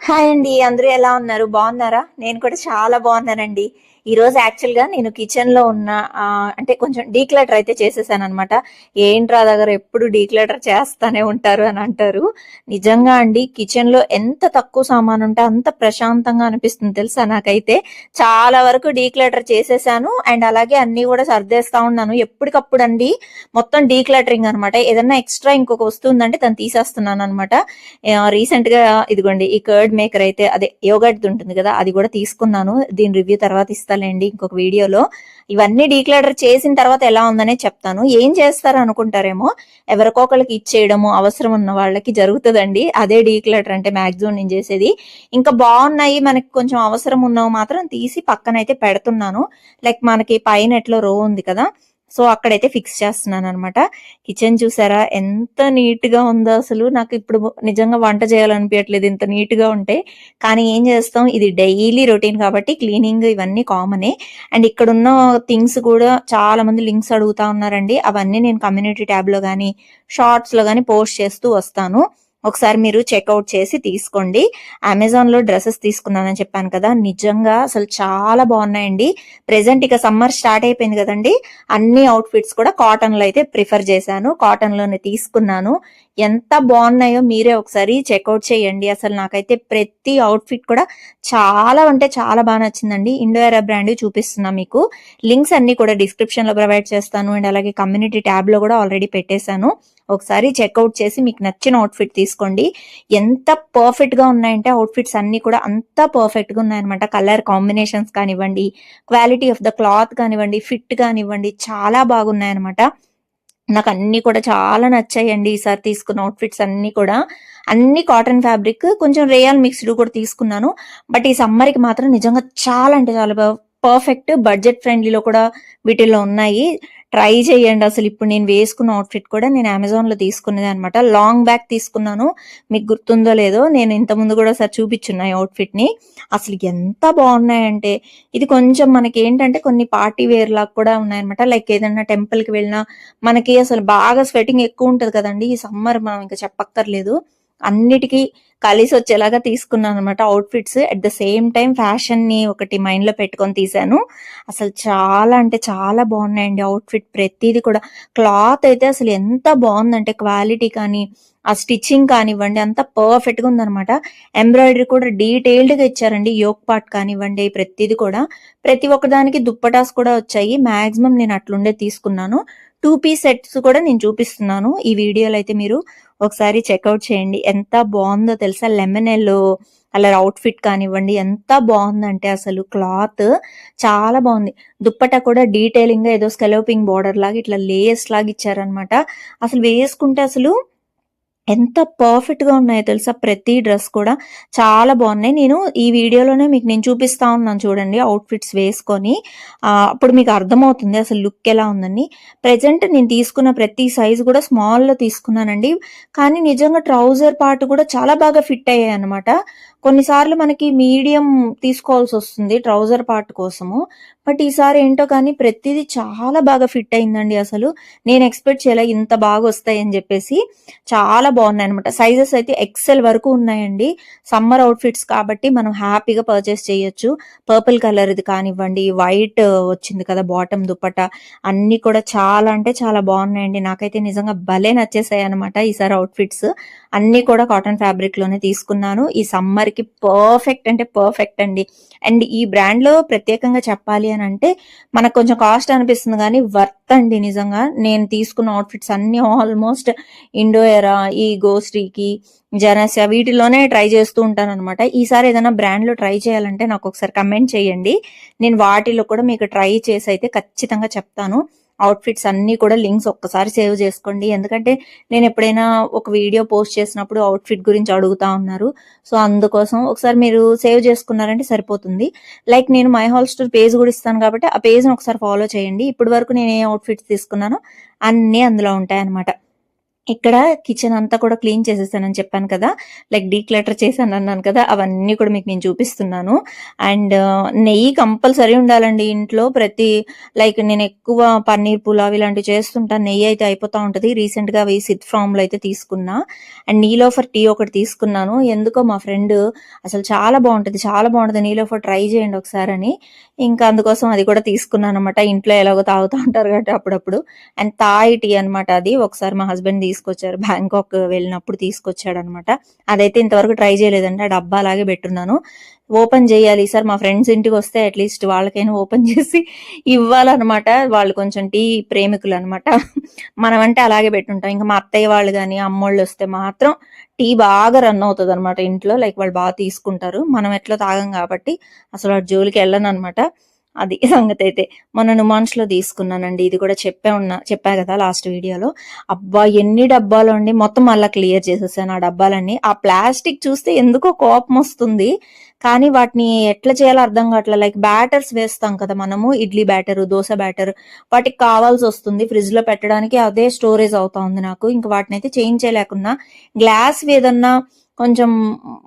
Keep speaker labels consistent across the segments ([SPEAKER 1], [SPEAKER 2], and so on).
[SPEAKER 1] Hi అండి. అందరూ ఎలా ఉన్నారు? బాగున్నారా? నేను కూడా చాలా బాగున్నానండి. ఈరోజు యాక్చువల్‌గా నేను కిచెన్‌లో ఉన్న అంటే కొంచెం డీక్లటర్ అయితే చేసేసాననమాట. ఏంట్రా దగ్గర ఎప్పుడు డీక్లటర్ చేస్తానే ఉంటారు అని అంటారు. నిజంగా అండి, కిచెన్‌లో ఎంత తక్కువ సామాను ఉంటే అంత ప్రశాంతంగా అనిపిస్తుంది తెలుసా నాకైతే. చాలా వరకు డీక్లటర్ చేసేసాను. అండ్ అలాగే అన్నీ కూడా సర్దేస్తా ఉన్నాను. ఎప్పటికప్పుడు అండి మొత్తం డీక్లటరింగ్ అనమాట. ఏదన్నా ఎక్స్‌ట్రా ఇంకొక వస్తువు ఉందంటే దాన్ని తీసేస్తున్నాననమాట. రీసెంట్ గా ఇదిగోండి ఈ కర్డ్ మేకర్ అయితే అదే యోగర్ట్ ఉంటుంది కదా, అది కూడా తీసుకున్నాను. దీని రివ్యూ తర్వాత ఇస్తాలేండి ఇంకొక వీడియోలో. ఇవన్నీ డీక్లటర్ చేసిన తర్వాత ఎలా ఉందనే చెప్తాను. ఏం చేస్తారు అనుకుంటారేమో, ఎవరికో ఒకరికి ఇచ్చేయడము అవసరం ఉన్న వాళ్ళకి జరుగుతుందండి. అదే డీక్లటర్ అంటే మాక్సిమం నేను చేసేది. ఇంకా బాగున్నాయి మనకి కొంచెం అవసరం ఉన్నవి మాత్రం తీసి పక్కనైతే పెడుతున్నాను. లైక్ మనకి పైన ఎట్లో రో ఉంది కదా, సో అక్కడైతే ఫిక్స్ చేస్తున్నాను అనమాట. కిచెన్ చూసారా ఎంత నీట్ గా ఉందో అసలు. నాకు ఇప్పుడు నిజంగా వంట చేయాలనిపించట్లేదు ఇంత నీట్ గా ఉంటే. కానీ ఏం చేస్తాం, ఇది డైలీ రొటీన్ కాబట్టి క్లీనింగ్ ఇవన్నీ కామనే. అండ్ ఇక్కడ ఉన్న థింగ్స్ కూడా చాలా మంది లింక్స్ అడుగుతా ఉన్నారండి. అవన్నీ నేను కమ్యూనిటీ ట్యాబ్ లో కానీ షార్ట్స్ లో కానీ పోస్ట్ చేస్తూ వస్తాను. ఒకసారి మీరు చెక్అవుట్ చేసి తీసుకోండి. అమెజాన్ లో డ్రెస్సెస్ తీసుకున్నానని చెప్పాను కదా, నిజంగా అసలు చాలా బాగున్నాయండి. ప్రెసెంట్ ఇక సమ్మర్ స్టార్ట్ అయిపోయింది కదండి, అన్ని అవుట్ఫిట్స్ కూడా కాటన్ లో అయితే ప్రిఫర్ చేశాను. కాటన్ లోనే తీసుకున్నాను. ఎంత బాగున్నాయో మీరే ఒకసారి చెక్అవుట్ చేయండి. అసలు నాకైతే ప్రతి అవుట్ఫిట్ కూడా చాలా అంటే చాలా బాగా నచ్చిందండి. ఇండో ఎరా బ్రాండ్ చూపిస్తున్నా మీకు. లింక్స్ అన్ని కూడా డిస్క్రిప్షన్ లో ప్రొవైడ్ చేస్తాను. అండ్ అలాగే కమ్యూనిటీ ట్యాబ్ లో కూడా ఆల్రెడీ పెట్టేశాను. ఒకసారి చెక్అవుట్ చేసి మీకు నచ్చిన అవుట్ఫిట్ తీసుకోండి. ఎంత పర్ఫెక్ట్ గా ఉన్నాయంటే అవుట్ఫిట్స్ అన్ని కూడా అంత పర్ఫెక్ట్ గా ఉన్నాయన్నమాట. కలర్ కాంబినేషన్స్ కానివ్వండి, క్వాలిటీ ఆఫ్ ద క్లాత్ కానివ్వండి, ఫిట్ కానివ్వండి, చాలా బాగున్నాయన్నమాట. నాకు అన్ని కూడా చాలా నచ్చాయండి ఈసారి తీసుకున్న అవుట్ఫిట్స్ అన్ని కూడా. అన్ని కాటన్ ఫ్యాబ్రిక్, కొంచెం రేయాన్ మిక్స్డ్ కూడా తీసుకున్నాను. బట్ ఈ సమ్మర్ కి మాత్రం నిజంగా చాలా అంటే చాలా పర్ఫెక్ట్ బడ్జెట్ ఫ్రెండ్లీలో కూడా వీటిల్లో ఉన్నాయి. ట్రై చేయండి. అసలు ఇప్పుడు నేను వేసుకున్న అవుట్ఫిట్ కూడా నేను అమెజాన్ లో తీసుకున్నది అనమాట. లాంగ్ బ్యాక్ తీసుకున్నాను. మీకు గుర్తుందో లేదో, నేను ఇంత ముందు కూడా సార్ చూపించున్నాయి అవుట్ఫిట్ ని. అసలు ఎంత బాగున్నాయంటే, ఇది కొంచెం మనకి ఏంటంటే కొన్ని పార్టీ వేర్ లాగా కూడా ఉన్నాయన్నమాట. లైక్ ఏదైనా టెంపుల్ కి వెళ్ళినా మనకి అసలు బాగా స్వెటింగ్ ఎక్కువ ఉంటది కదండి ఈ సమ్మర్, మనం ఇంకా చెప్పక్కర్లేదు. అన్నిటికీ కలిసి వచ్చేలాగా తీసుకున్నాను అనమాట outfits. At the same time fashion ని ఒకటి మైండ్ లో పెట్టుకొని తీసాను. అసలు చాలా అంటే చాలా బాగున్నాయండి అవుట్ఫిట్ ప్రతిదీ కూడా. క్లాత్ అయితే అసలు ఎంత బాగుందంటే క్వాలిటీ కానీ ఆ స్టిచ్చింగ్ కానివ్వండి అంత పర్ఫెక్ట్ గా ఉందనమాట. ఎంబ్రాయిడరీ కూడా డీటెయిల్డ్ గా ఇచ్చారండి. యోక్ పార్ట్ కానివ్వండి ప్రతిదీ కూడా. ప్రతి ఒక్కదానికి దుప్పటాస్ కూడా వచ్చాయి. మాక్సిమం నేను అట్లుండే తీసుకున్నాను. 2 పీస్ సెట్స్ కూడా నేను చూపిస్తున్నాను ఈ వీడియోలో. అయితే మీరు ఒకసారి చెక్అవుట్ చేయండి. ఎంత బాగుందో తెలుసా, లెమన్ ఎల్లో కలర్ అవుట్ఫిట్ కానివ్వండి ఎంత బాగుందంటే అసలు క్లాత్ చాలా బాగుంది. దుప్పట కూడా డీటెయిలింగ్ గా ఏదో స్కెలోపింగ్ బార్డర్ లాగా ఇట్లా లేయర్స్ లాగా ఇచ్చారనమాట. అసలు వేసుకుంటే అసలు ఎంత పర్ఫెక్ట్ గా ఉన్నాయో తెలుసా, ప్రతి డ్రెస్ కూడా చాలా బాగున్నాయి. నేను ఈ వీడియోలోనే మీకు నేను చూపిస్తా ఉన్నాను చూడండి అవుట్ఫిట్స్ వేసుకొని. అప్పుడు మీకు అర్థమవుతుంది అసలు లుక్ ఎలా ఉందని. ప్రెసెంట్ నేను తీసుకున్న ప్రతి సైజు కూడా స్మాల్ లో తీసుకున్నానండి. కానీ నిజంగా ట్రౌజర్ పార్ట్ కూడా చాలా బాగా ఫిట్ అయ్యాయి అనమాట. కొన్నిసార్లు మనకి మీడియం తీసుకోవాల్సి వస్తుంది ట్రౌజర్ పార్ట్ కోసము. బట్ ఈసారి ఏంటో కానీ ప్రతిదీ చాలా బాగా ఫిట్ అయిందండి. అసలు నేను ఎక్స్పెక్ట్ చేయలే ఇంత బాగా వస్తాయి అని చెప్పేసి. చాలా బాగున్నాయి అనమాట. సైజెస్ అయితే ఎక్సెల్ వరకు ఉన్నాయండి. సమ్మర్ అవుట్ఫిట్స్ కాబట్టి మనం హ్యాపీగా పర్చేస్ చేయొచ్చు. పర్పుల్ కలర్ ఇది కానివ్వండి, వైట్ వచ్చింది కదా బాటమ్ దుపట్టా, అన్ని కూడా చాలా అంటే చాలా బాగున్నాయండి. నాకైతే నిజంగా భలే నచ్చేసాయి అనమాట ఈసారి అవుట్ఫిట్స్. అన్ని కూడా కాటన్ ఫ్యాబ్రిక్ లోనే తీసుకున్నాను. ఈ సమ్మర్ కి పర్ఫెక్ట్ అంటే పర్ఫెక్ట్ అండి. అండ్ ఈ బ్రాండ్ లో ప్రత్యేకంగా చెప్పాలి అని అంటే మనకు కొంచెం కాస్ట్ అనిపిస్తుంది కానీ వర్త్ అండి నిజంగా. నేను తీసుకున్న అవుట్ఫిట్స్ అన్ని ఆల్మోస్ట్ ఇండో ఎరా, ఈ గోశ్రీకి, జనస్య వీటిలోనే ట్రై చేస్తూ ఉంటాను అనమాట. ఈసారి ఏదైనా బ్రాండ్ లో ట్రై చేయాలంటే నాకు ఒకసారి కమెంట్ చేయండి. నేను వాటిలో కూడా మీకు ట్రై చేసి అయితే ఖచ్చితంగా చెప్తాను. అవుట్ఫిట్స్ అన్ని కూడా లింక్స్ ఒక్కసారి సేవ్ చేసుకోండి. ఎందుకంటే నేను ఎప్పుడైనా ఒక వీడియో పోస్ట్ చేసినప్పుడు అవుట్ఫిట్ గురించి అడుగుతా ఉన్నారు. సో అందుకోసం ఒకసారి మీరు సేవ్ చేసుకున్నారంటే సరిపోతుంది. లైక్ నేను మై హాల్ స్టోర్ పేజ్ కూడా ఇస్తాను కాబట్టి ఆ పేజ్ ని ఒకసారి ఫాలో చేయండి. ఇప్పటి వరకు నేను ఏ అవుట్ఫిట్స్ తీసుకున్నానో అన్ని అందులో ఉంటాయి అనమాట. ఇక్కడ కిచెన్ అంతా కూడా క్లీన్ చేసేసానని చెప్పాను కదా, లైక్ డీక్లటర్ చేశాను అన్నాను కదా, అవన్నీ కూడా మీకు నేను చూపిస్తున్నాను. అండ్ నెయ్యి కంపల్సరీ ఉండాలండి ఇంట్లో. లైక్ నేను ఎక్కువ పన్నీర్ పులావ్ ఇలాంటివి చేస్తుంటాను, నెయ్యి అయితే అయిపోతా ఉంటది. రీసెంట్ గా అవి సిత్ ఫామ్ లో అయితే తీసుకున్నా. అండ్ నీలోఫర్ టీ ఒకటి తీసుకున్నాను. ఎందుకో మా ఫ్రెండ్ అసలు చాలా బాగుంటది నీలోఫర్, ట్రై చేయండి ఒకసారి అని, ఇంకా అందుకోసం అది కూడా తీసుకున్నాను అనమాట. ఇంట్లో ఎలాగో తాగుతూ ఉంటారు కాబట్టి అప్పుడప్పుడు. అండ్ థాయ్ టీ అనమాట. అది ఒకసారి మా హస్బెండ్ తీసుకొచ్చారు, బ్యాంకాక్ వెళ్ళినప్పుడు తీసుకొచ్చాడు అనమాట. అదైతే ఇంతవరకు ట్రై చేయలేదండి, ఆ డబ్బా అలాగే పెట్టున్నాను. ఓపెన్ చేయాలి సార్, మా ఫ్రెండ్స్ ఇంటికి వస్తే అట్లీస్ట్ వాళ్ళకైనా ఓపెన్ చేసి ఇవ్వాలన్నమాట. వాళ్ళు కొంచెం టీ ప్రేమికులు అనమాట. మనం అంటే అలాగే పెట్టుంటాం. ఇంకా మా అత్తయ్య వాళ్ళు కానీ అమ్మోళ్ళు వస్తే మాత్రం టీ బాగా రన్ అవుతుంది అనమాట ఇంట్లో. లైక్ వాళ్ళు బాగా తీసుకుంటారు, మనం ఎట్లా తాగం కాబట్టి అసలు వాటి జోలికి వెళ్ళను అనమాట. అది సంగతి అయితే. మొన్న నుమాన్స్ లో తీసుకున్నానండి, ఇది కూడా చెప్పా కదా లాస్ట్ వీడియోలో. అబ్బా ఎన్ని డబ్బాలు అండి, మొత్తం మళ్ళీ క్లియర్ చేసేసాను ఆ డబ్బాలన్నీ. ఆ ప్లాస్టిక్ చూస్తే ఎందుకో కోపం వస్తుంది, కానీ వాటిని ఎట్లా చేయాలో అర్థం కావట్లేదు. లైక్ బ్యాటర్స్ వేస్తాం కదా మనము, ఇడ్లీ బ్యాటర్, దోశ బ్యాటర్, వాటికి కావాల్సి వస్తుంది ఫ్రిడ్జ్ లో పెట్టడానికి, అదే స్టోరేజ్ అవుతా ఉంది నాకు. ఇంకా వాటిని అయితే చేంజ్ చేయలేకున్నా, గ్లాస్ ఏదన్నా కొంచెం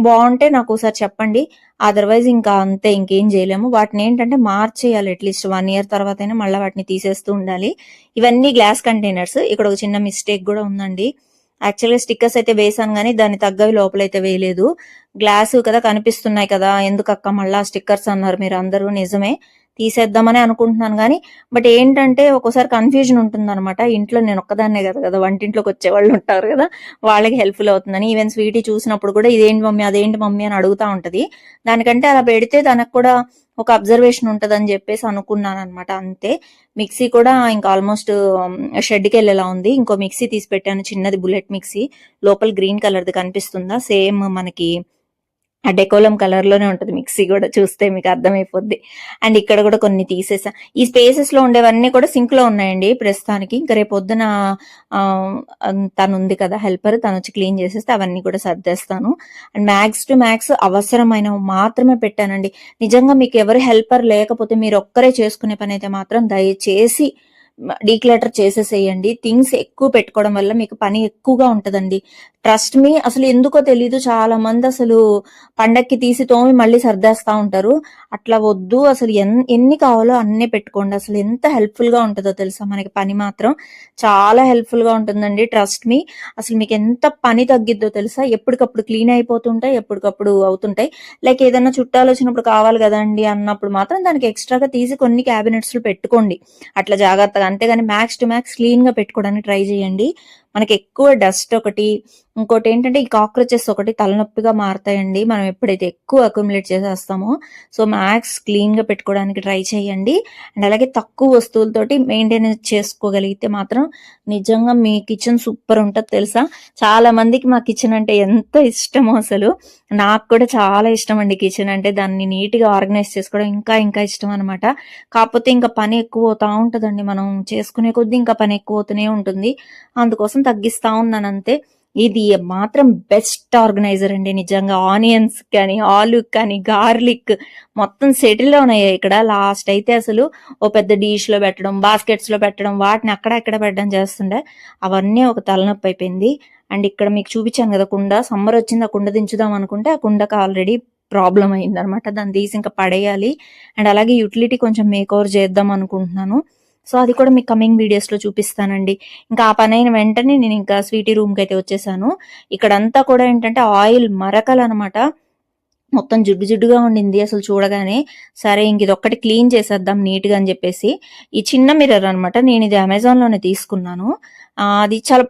[SPEAKER 1] బాగుంటే నాకు ఒకసారి చెప్పండి. అదర్వైజ్ ఇంకా అంతే, ఇంకేం చేయలేము. వాటిని ఏంటంటే మార్చేయాలి, అట్లీస్ట్ 1 year తర్వాత అయినా మళ్ళీ వాటిని తీసేస్తూ ఉండాలి. ఇవన్నీ గ్లాస్ కంటైనర్స్. ఇక్కడ ఒక చిన్న మిస్టేక్ కూడా ఉందండి. యాక్చువల్గా స్టిక్కర్స్ అయితే వేసాను కానీ దాన్ని తగ్గవి లోపలైతే వేయలేదు. గ్లాసు కదా కనిపిస్తున్నాయి కదా, ఎందుకు అక్క మళ్ళా స్టిక్కర్స్ అన్నారు మీరు అందరూ. నిజమే, తీసేద్దామని అనుకుంటున్నాను కానీ, బట్ ఏంటంటే ఒక్కోసారి కన్ఫ్యూజన్ ఉంటుంది అనమాట. ఇంట్లో నేను ఒక్కదాన్నే కదా, వంటింట్లోకి వచ్చే వాళ్ళు ఉంటారు కదా, వాళ్ళకి హెల్ప్ఫుల్ అవుతుందని. ఈవెన్ స్వీటీ చూసినప్పుడు కూడా ఇదేంటి మమ్మీ అదేంటి మమ్మీ అని అడుగుతా ఉంటది. దానికంటే అలా పెడితే తనకు కూడా ఒక అబ్జర్వేషన్ ఉంటదని చెప్పేసి అనుకున్నాను అనమాట, అంతే. మిక్సీ కూడా ఇంకా ఆల్మోస్ట్ షెడ్కి వెళ్ళేలా ఉంది. ఇంకో మిక్సీ తీసి పెట్టాను, చిన్నది బుల్లెట్ మిక్సీ, లోపల గ్రీన్ కలర్ది కనిపిస్తుందా, సేమ్ మనకి ఆ డెకోలం కలర్ లోనే ఉంటది మిక్సీ కూడా, చూస్తే మీకు అర్థమైపోద్ది. అండ్ ఇక్కడ కూడా కొన్ని తీసేసా. ఈ స్పేసెస్ లో ఉండేవన్నీ కూడా సింక్ లో ఉన్నాయండి ప్రస్తుతానికి. ఇంకా రేపు పొద్దున తను ఉంది కదా హెల్పర్, తను వచ్చి క్లీన్ చేసేస్తే అవన్నీ కూడా సర్దేస్తాను. అండ్ మ్యాక్స్ టు మ్యాక్స్ అవసరమైన మాత్రమే పెట్టానండి. నిజంగా మీకు ఎవరు హెల్పర్ లేకపోతే మీరు ఒక్కరే చేసుకునే పని అయితే మాత్రం దయచేసి డీక్లటర్ చేసేసేయండి. థింగ్స్ ఎక్కువ పెట్టుకోవడం వల్ల మీకు పని ఎక్కువగా ఉంటదండి. ట్రస్ట్ మీ, అసలు ఎందుకో తెలీదు, చాలా మంది అసలు పండక్కి తీసి తోమి మళ్ళీ సర్దేస్తా ఉంటారు. అట్లా వద్దు, అసలు ఎన్ని కావాలో అన్నే పెట్టుకోండి. అసలు ఎంత హెల్ప్ఫుల్ గా ఉంటుందో తెలుసా, మనకి పని మాత్రం చాలా హెల్ప్ఫుల్ గా ఉంటుందండి. ట్రస్ట్ మీ, అసలు మీకు ఎంత పని తగ్గిద్దో తెలుసా. ఎప్పటికప్పుడు క్లీన్ అయిపోతుంటాయి, ఎప్పటికప్పుడు అవుతుంటాయి. లైక్ ఏదైనా చుట్టాలు వచ్చినప్పుడు కావాలి కదండి అన్నప్పుడు మాత్రం దానికి ఎక్స్ట్రాగా తీసి కొన్ని క్యాబినెట్స్ లో పెట్టుకోండి, అట్లా జాగ్రత్తగా. అంతేగాని మ్యాక్స్ టు మ్యాక్స్ క్లీన్ గా పెట్టుకోవడానికి ట్రై చేయండి. మనకి ఎక్కువ డస్ట్ ఒకటి, ఇంకోటి ఏంటంటే ఈ కాక్రోచెస్ ఒకటి తలనొప్పిగా మారుతాయండి మనం ఎప్పుడైతే ఎక్కువ అక్యుములేట్ చేసేస్తామో. సో మ్యాక్స్ క్లీన్ గా పెట్టుకోవడానికి ట్రై చేయండి. అండ్ అలాగే తక్కువ వస్తువులతోటి మెయింటెనెన్స్ చేసుకోగలిగితే మాత్రం నిజంగా మీ కిచెన్ సూపర్ ఉంటుంది తెలుసా. చాలా మందికి మా కిచెన్ అంటే ఎంత ఇష్టమో అసలు. నాకు కూడా చాలా ఇష్టం అండి కిచెన్ అంటే, దాన్ని నీట్ గా ఆర్గనైజ్ చేసుకోవడం ఇంకా ఇంకా ఇష్టం అనమాట. కాకపోతే ఇంకా పని ఎక్కువ అవుతా ఉంటదండి, మనం చేసుకునే కొద్దీ ఇంకా పని ఎక్కువ అవుతూనే ఉంటుంది. అందుకోసం తగ్గిస్తా ఉన్నాను అంతే. ఇది మాత్రం బెస్ట్ ఆర్గనైజర్ అండి నిజంగా. ఆనియన్స్ కానీ, ఆలు కానీ, గార్లిక్ మొత్తం సెటిల్ ఉన్నాయి ఇక్కడ. లాస్ట్ అయితే అసలు ఓ పెద్ద డిష్ లో పెట్టడం, బాస్కెట్స్ లో పెట్టడం, వాటిని అక్కడ ఇక్కడ పెట్టడం చేస్తుండే, అవన్నీ ఒక తలనొప్పి అయిపోయింది. అండ్ ఇక్కడ మీకు చూపించాను కదా కుండ, సమ్మర్ వచ్చింది, ఆ కుండ దించుదాం అనుకుంటే ఆ కుండకు ఆల్రెడీ ప్రాబ్లం అయింది అనమాట, దాన్ని తీసి ఇంకా పడేయాలి. అండ్ అలాగే యూటిలిటీ కొంచెం మేక్ ఓవర్ చేద్దాం అనుకుంటున్నాను. సో అది కూడా మీకు కమింగ్ వీడియోస్ లో చూపిస్తానండి. ఇంకా ఆ పని అయిన వెంటనే నేను ఇంకా స్వీటీ రూమ్ కి అయితే వచ్చేసాను. ఇక్కడంతా కూడా ఏంటంటే ఆయిల్ మరకలు అనమాట, మొత్తం జిడ్డు జిడ్డుగా ఉండింది అసలు చూడగానే. సరే ఇంక ఇది ఒక్కటి క్లీన్ చేసేద్దాం నీట్ గా అని చెప్పేసి, ఈ చిన్న మిర్రర్ అనమాట, నేను ఇది అమెజాన్ లోనే తీసుకున్నాను. అది చాలా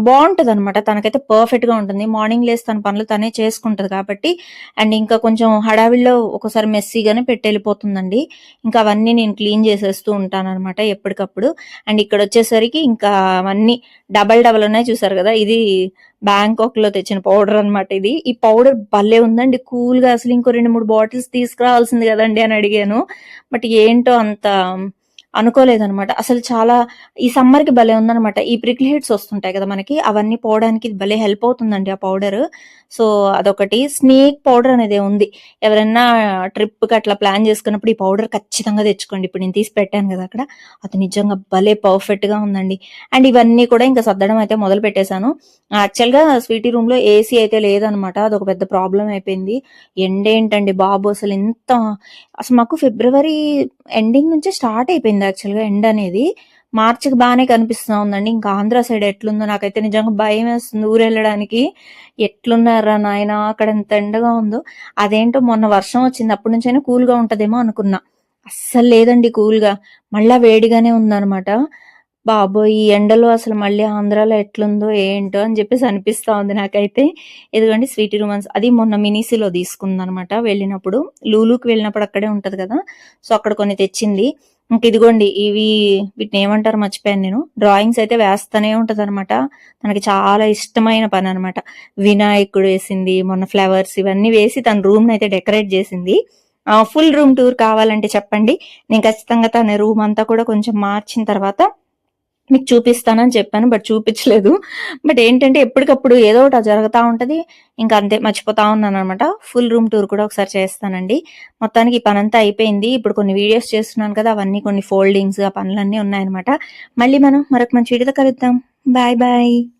[SPEAKER 1] బాగుంటది అనమాట, తనకైతే పర్ఫెక్ట్ గా ఉంటుంది. మార్నింగ్ లేసి తన పనులు తనే చేసుకుంటది కాబట్టి. అండ్ ఇంకా కొంచెం హడావిడిలో ఒకసారి మెస్సీగానే పెట్టి వెళ్ళిపోతుందండి. ఇంకా అవన్నీ నేను క్లీన్ చేసేస్తూ ఉంటాను అనమాట ఎప్పటికప్పుడు. అండ్ ఇక్కడ వచ్చేసరికి ఇంకా అవన్నీ డబల్ డబల్ ఉన్నాయి చూసారు కదా, ఇది బ్యాంకాక్ లో తెచ్చిన పౌడర్ అనమాట. ఈ పౌడర్ భలే ఉందండి, కూల్ గా. అసలు ఇంకో 2-3 బాటిల్స్ తీసుకురావాల్సింది కదండి అని అడిగాను, బట్ ఏంటో అంత అనుకోలేదనమాట. అసలు చాలా ఈ సమ్మర్‌కి భలే ఉందనమాట. ఈ ప్రికిల్ హీట్స్ వస్తుంటాయి కదా మనకి, అవన్నీ పోవడానికి ఇది భలే హెల్ప్ అవుతుందండి ఆ పౌడరు. సో, అదొకటి. స్నేక్ పౌడర్ అనేది ఉంది. ఎవరైనా ట్రిప్‌కి అట్లా ప్లాన్ చేసుకున్నప్పుడు ఈ పౌడర్ ఖచ్చితంగా తెచ్చుకోండి. ఇప్పుడు నేను తీసి పెట్టాను కదా అక్కడ. అది నిజంగా భలే పర్ఫెక్ట్‌గా ఉందండి. అండ్ ఇవన్నీ కూడా ఇంకా సర్దడం అయితే మొదలు పెట్టేశాను. యాక్చువల్‌గా స్వీటీ రూమ్‌లో ఏసీ అయితే లేదనమాట. అదొక పెద్ద ప్రాబ్లమ్ అయిపోయింది. ఎండేంటండి బాబు అసలు ఎంత అసలు మాకు ఫిబ్రవరి ఎండింగ్ నుంచే స్టార్ట్ అయిపోయింది యాక్చువల్‌గా ఎండనేది. మార్చికి బానే కనిపిస్తా ఉందండి. ఇంకా ఆంధ్ర సైడ్ ఎట్లుందో నాకైతే నిజంగా భయమేస్తుంది ఊరెళ్ళడానికి. ఎట్లున్నార్రా నాయనా అక్కడ ఎంత ఎండగా ఉందో. అదేంటో మొన్న వర్షం వచ్చింది. అప్పటి నుంచైనా కూల్‌గా ఉంటదేమో అనుకున్నా. అస్సలు లేదండి కూల్‌గా. మళ్ళా వేడిగానే ఉందనమాట. బాబోయ్! ఈ ఎండలో అసలు మళ్ళీ ఆంధ్రాలో ఎట్లుందో ఏంటో అని జెప్పేసి అనిపిస్తా ఉంది నాకైతే. ఇదిగోండి స్వీటీ రొమాన్స్ అది మొన్న మినిసిలో తీసుకుందనమాట వెళ్ళినప్పుడు. లూలుకి వెళ్ళినప్పుడు అక్కడే ఉంటది కదా! సో, అక్కడ కొన్ని తెచ్చింది. ఇంక ఇదిగోండి వీటినేమంటారో మర్చిపోయాను నేను. డ్రాయింగ్స్ అయితే వేస్తానే ఉంటదనమాట. తనకి చాలా ఇష్టమైన పననమాట. వినాయకుడేసింది, మొన్న ఫ్లవర్స్ ఇవన్నీ వేసి తన రూమ్‌నయితే డెకరేట్ జేసింది. ఫుల్ రూమ్ టూర్ కావాలంటే చెప్పండి. నేను ఖచ్చితంగా తన రూమ్ అంతా కూడా కొంచెం మార్చిన తర్వాత మీకు చూపిస్తానని చెప్పాను. బట్ చూపిచ్చలేదు. బట్ ఏంటంటే ఎప్పటికప్పుడు ఏదో ఒకటి జరుగుతా ఉంటది. ఇంక అంతే మర్చిపోతా ఉన్నాననమాట. ఫుల్ రూమ్ టూర్ కూడా ఒకసారి చేస్తానండి. మొత్తానికి ఈ పనంతా అయిపోయింది. ఇప్పుడు కొన్ని వీడియోస్ చేస్తున్నాను కదా! అవన్నీ కొన్ని ఫోల్డింగ్స్ ఆ పనులన్నీ ఉన్నాయన్నమాట. మళ్ళీ మనం మరొక మంచి వీడియోతో కలుద్దాం. Bye bye.